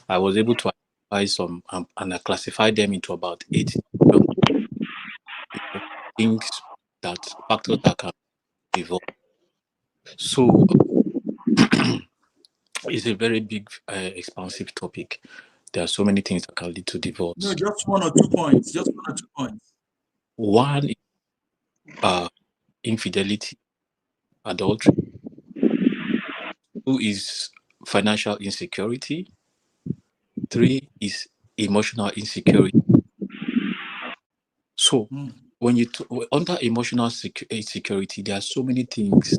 I was able to identify some, and I classified them into about 8 things, that factors that can divorce. So it's a very big, expansive topic. There are so many things that can lead to divorce. No, just 1 or 2 points. Just 1 or 2 points. One is infidelity, adultery. 2 is financial insecurity. 3 is emotional insecurity. So when you under emotional insecurity, there are so many things.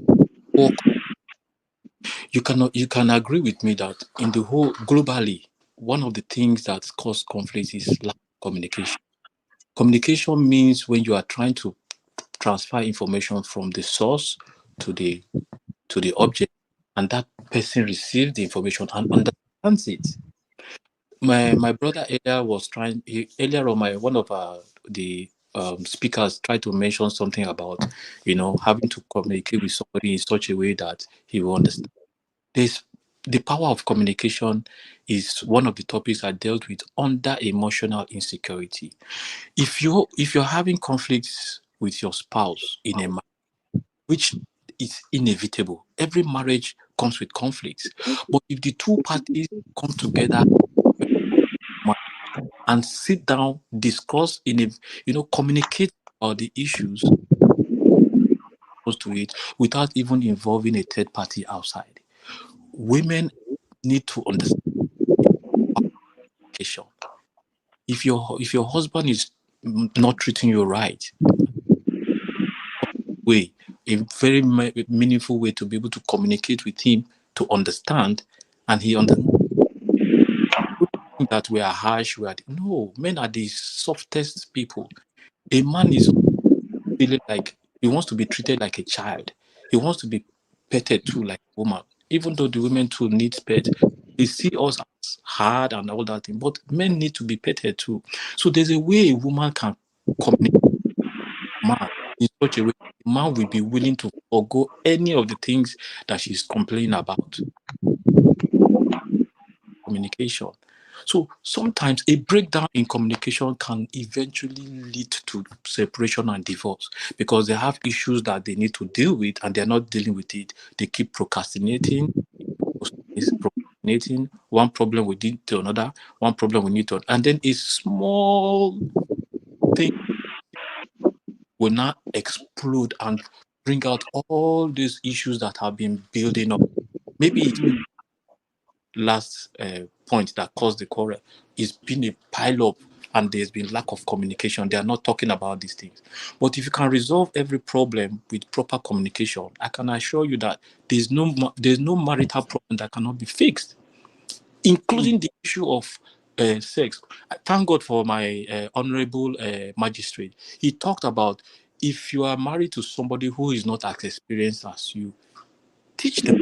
You can agree with me that in the whole globally, one of the things that cause conflict is lack of communication. Communication means when you are trying to transfer information from the source to the object, and that person receives the information and understands it. My brother earlier was trying earlier on one of the speakers tried to mention something about, you know, having to communicate with somebody in such a way that he will understand. The power of communication is one of the topics I dealt with under emotional insecurity. If you're having conflicts with your spouse in a marriage, which is inevitable, every marriage comes with conflicts, but if the two parties come together and sit down, discuss communicate about the issues to it without even involving a third party outside, women need to understand communication. If your husband is not treating you right, a very meaningful way to be able to communicate with him, to understand, and he understands that we are harsh. No, men are the softest people. A man is feeling like he wants to be treated like a child. He wants to be petted too, like a woman. Even though the women too need pet, they see us as hard and all that thing. But men need to be petted too. So there's a way a woman can communicate with a man in such a way the man will be willing to forgo any of the things that she's complaining about. Communication. So sometimes a breakdown in communication can eventually lead to separation and divorce, because they have issues that they need to deal with and they're not dealing with it. They keep procrastinating. One problem we need to another, one problem we need to, and then a small thing will not explode and bring out all these issues that have been building up. Maybe it's last point that caused the quarrel is been a pile up, and there's been lack of communication. They are not talking about these things. But if you can resolve every problem with proper communication, I can assure you that there's no marital problem that cannot be fixed, including the issue of sex. I thank God for my honorable magistrate. He talked about if you are married to somebody who is not as experienced as you, teach them.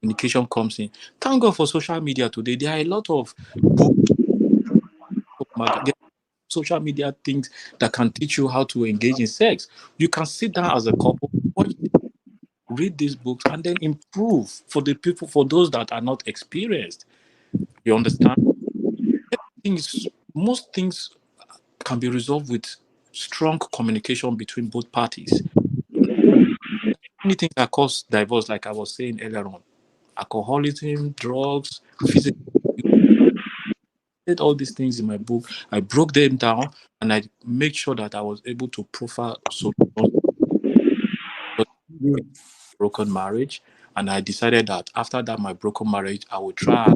Communication comes in. Thank God for social media today. There are a lot of books, social media things that can teach you how to engage in sex. You can sit down as a couple, watch, read these books, and then improve for the people, for those that are not experienced. You understand? Most things can be resolved with strong communication between both parties. Many things that cause divorce, like I was saying earlier on, alcoholism, drugs, physical. I did all these things in my book. I broke them down, and I made sure that I was able to profile solutions broken marriage. And I decided that after that, my broken marriage, I would try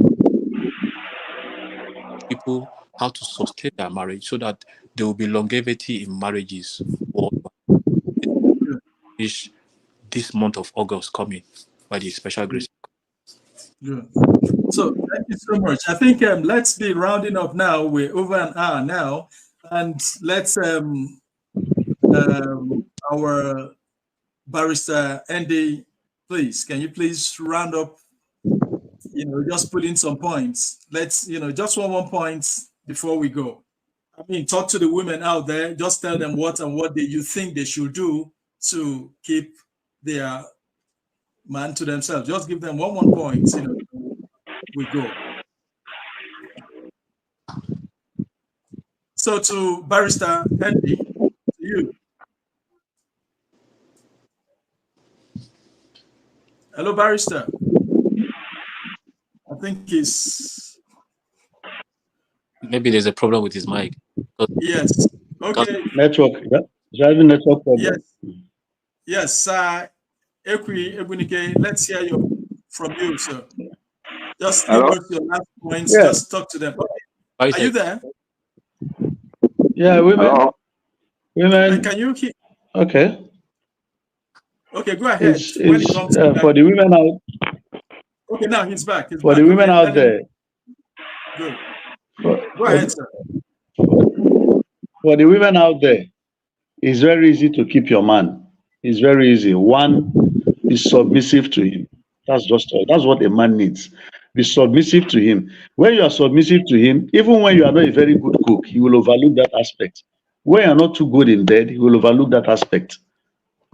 people how to sustain their marriage so that there will be longevity in marriages worldwide. This month of August coming by the special grace. Good. So thank you so much. I think let's be rounding up now. We're over an hour now, and let's our barrister Andy, please, can you please round up? Just put in some points. Let's just one point before we go. I mean, talk to the women out there. Just tell them what you think they should do to keep their man to themselves. Just give them one point. We go. So to Barrister Andy, to you. Hello, Barrister. I think he's... Maybe there's a problem with his mic. Yes. Okay. Network. Is that the network problem? Yes. Yes, Ekwi Ebunike, let's hear from you, sir. Just give us your last points. Yeah. Just talk to them. Okay. Are you there? Yeah, women. Women. Can you hear? Okay. Okay, go ahead. For the women out. Okay, now he's back. For the women out there. Good. Go ahead, sir. For the women out there, it's very easy to keep your man. It's very easy. One is submissive to him. That's what a man needs. Be submissive to him. When you are submissive to him, even when you are not a very good cook, he will overlook that aspect. When you are not too good in bed, he will overlook that aspect.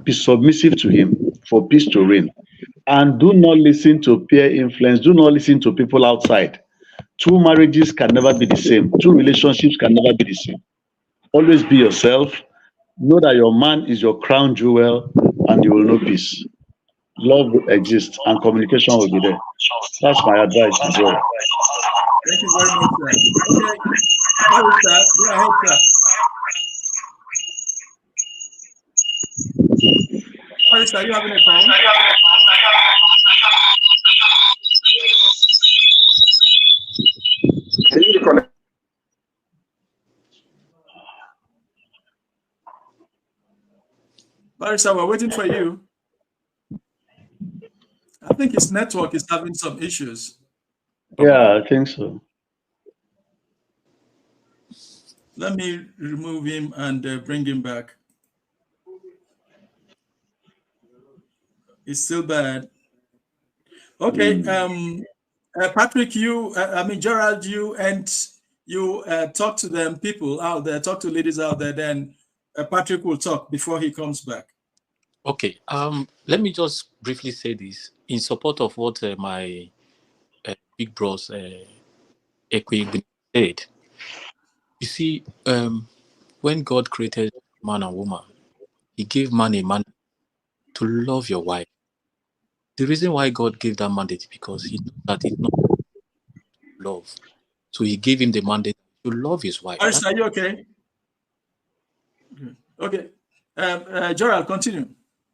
Be submissive to him for peace to reign. And do not listen to peer influence. Do not listen to people outside. Two marriages can never be the same. Two relationships can never be the same. Always be yourself. Know that your man is your crown jewel, and you will know peace. Love will exist, and communication will be there. That's my advice as well. Thank you very much, sir. Okay. Go ahead, sir. Barrister, are you having a phone? Can you connect? Barrister, we're waiting for you. I think his network is having some issues. Yeah, I think so. Let me remove him and bring him back. It's still bad. Okay, Patrick, Gerald, you talk to them, people out there, talk to ladies out there, then Patrick will talk before he comes back. Okay, let me just briefly say this in support of what my big bros Ekwi said. You see, when God created man and woman, he gave man a mandate to love your wife. The reason why God gave that mandate is because he knew that it's not love. So he gave him the mandate to love his wife. Arisa, are you okay? Okay. Gerald, continue.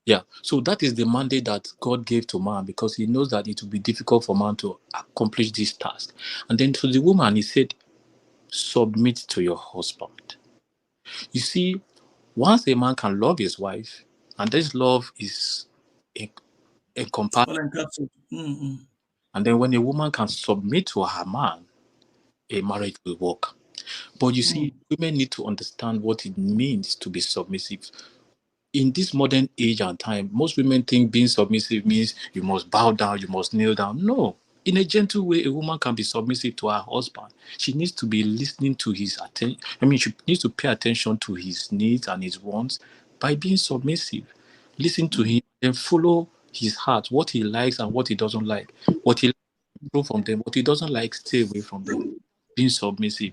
Yeah, so that is the mandate that God gave to man because he knows that it will be difficult for man to accomplish this task. And then to the woman, he said, submit to your husband. You see, once a man can love his wife, and this love is encompassed, and then when a woman can submit to her man, a marriage will work. But you see, women need to understand what it means to be submissive. In this modern age and time, most women think being submissive means you must bow down, you must kneel down. No. In a gentle way, a woman can be submissive to her husband. She needs to be listening to his attention. She needs to pay attention to his needs and his wants by being submissive. Listen to him and follow his heart, what he likes and what he doesn't like. What he likes, improve from them. What he doesn't like, stay away from them. Being submissive.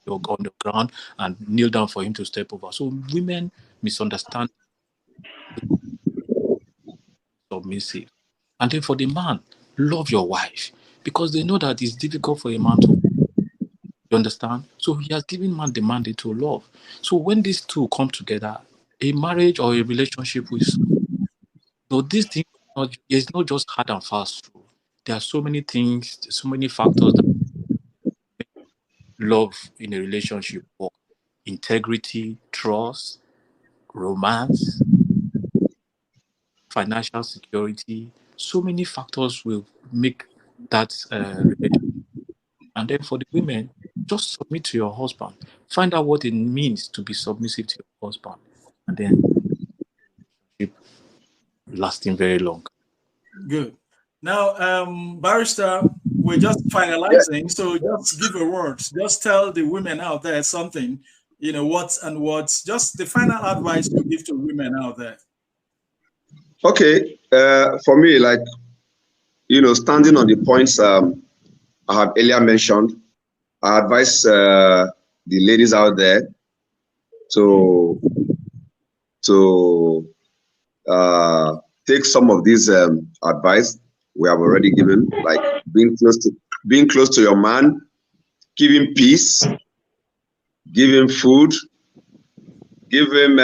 On the ground and kneel down for him to step over. So women misunderstand submissive. And then for the man, love your wife, because they know that it's difficult for a man to, you understand? So he has given man the mandate to love. So when these two come together, a marriage or a relationship with, so this thing is not just hard and fast rule. There are so many things, so many factors that love in a relationship work. Integrity, trust, romance, financial security. So many factors will make that relationship. And then for the women, just submit to your husband. Find out what it means to be submissive to your husband. And then lasting very long. Good. Now, Barrister, we're just finalizing, so just give a word. Just tell the women out there something, what's just the final advice you give to women out there. Okay. For me, standing on the points I have earlier mentioned, I advise the ladies out there to take some of these advice we have already given, like being close to your man, giving peace, giving food, give him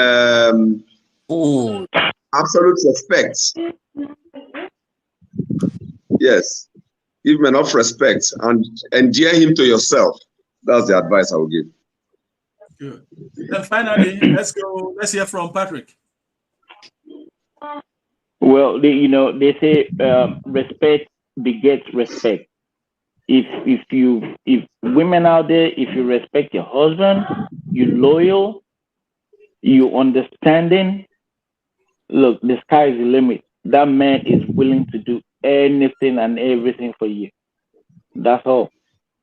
absolute respect. Yes, give him enough respect and endear him to yourself. That's the advice I will give. Good. And finally, let's hear from Patrick. Well, they say respect begets respect. If women out there, if you respect your husband, you're loyal, you understanding, look, the sky is the limit. That man is willing to do anything and everything for you. That's all.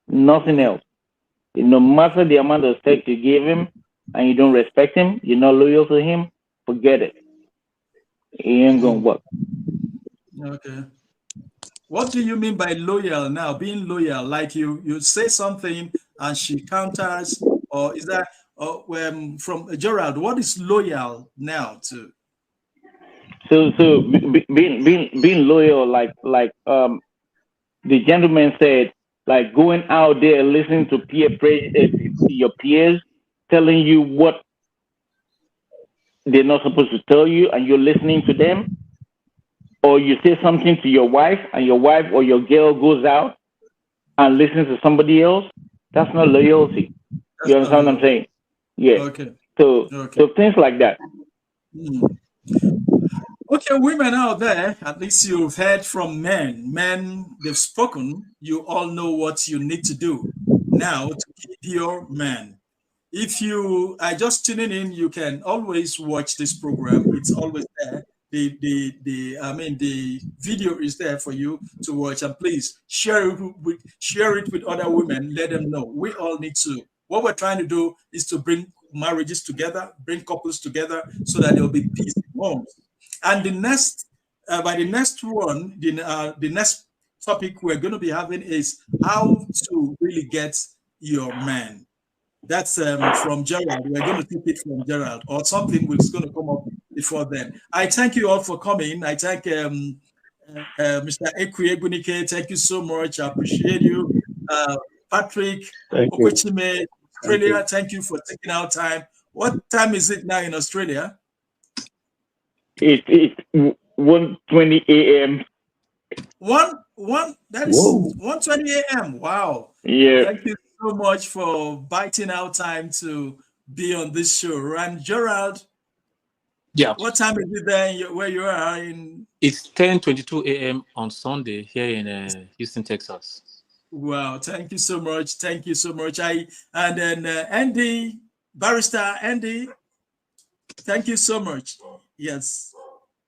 Nothing else. No matter the amount of sex you give him and you don't respect him, you're not loyal to him, forget it. It ain't gonna work. Okay. What do you mean by loyal now? Being loyal, like you say something and she counters, or is that from Gerald? What is loyal now to? So being loyal, like the gentleman said, like going out there listening to your peers telling you what they're not supposed to tell you, and you're listening to them, or you say something to your wife, and your wife or your girl goes out and listens to somebody else. That's not loyalty. You understand what I'm saying? Yeah. Okay. So things like that. Okay, women out there, at least you've heard from men. Men, they've spoken. You all know what you need to do now to keep your man. If you are just tuning in, you can always watch this program. It's always there. The video is there for you to watch, and please share it with other women. Let them know. We all need to. What we're trying to do is to bring marriages together, bring couples together, so that there will be peace in homes. And the next next topic we're going to be having is how to really get your man. That's from Gerald. We're going to take it from Gerald, or something was going to come up before then. I thank you all for coming. I thank Mr. Ekwe Bunike. Thank you so much. I appreciate you. Patrick Okochime, Australia. Thank you for taking our time. What time is it now in Australia? It's 1:20 a.m. That is 1:20 a.m. Wow. Yeah. Thank you so much for biting out time to be on this show. And Gerald, yeah, what time is it there where you are in? It's 10:22 a.m. on Sunday here in Houston, Texas. Wow, thank you so much. Thank you so much. And then Andy, Barrister Andy, thank you so much. Yes,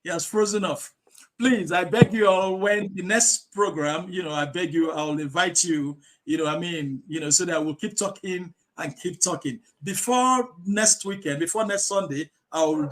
he has frozen off. Please, I beg you all, when the next program, I beg you, I'll invite you, so that we'll keep talking and keep talking. Before next weekend, before next Sunday, I'll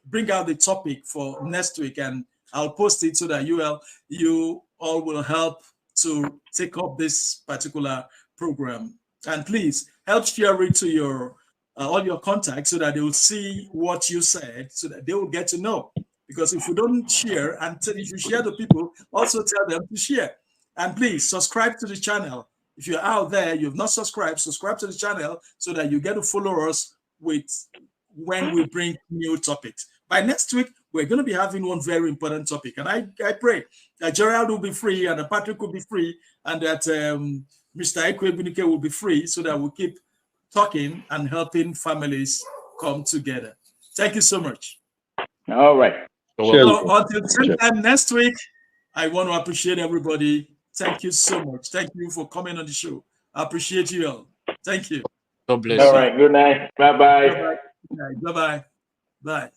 bring out the topic for next week and I'll post it so that you all will help to take up this particular program. And please help share it to your all your contacts so that they will see what you said, so that they will get to know. Because if you don't share, and if you share to people, also tell them to share. And please subscribe to the channel. If you're out there, you've not subscribed, subscribe to the channel so that you get to follow us when we bring new topics. By next week, we're going to be having one very important topic. And I pray that Gerald will be free and that Patrick will be free and that Mr. Ekwe Binike will be free so that we'll keep talking and helping families come together. Thank you so much. All right. So until the same time next week, I want to appreciate everybody. Thank you so much. Thank you for coming on the show. I appreciate you all. Thank you. God bless you. All you. right. Good night. Bye-bye. Bye-bye. Bye-bye. Bye.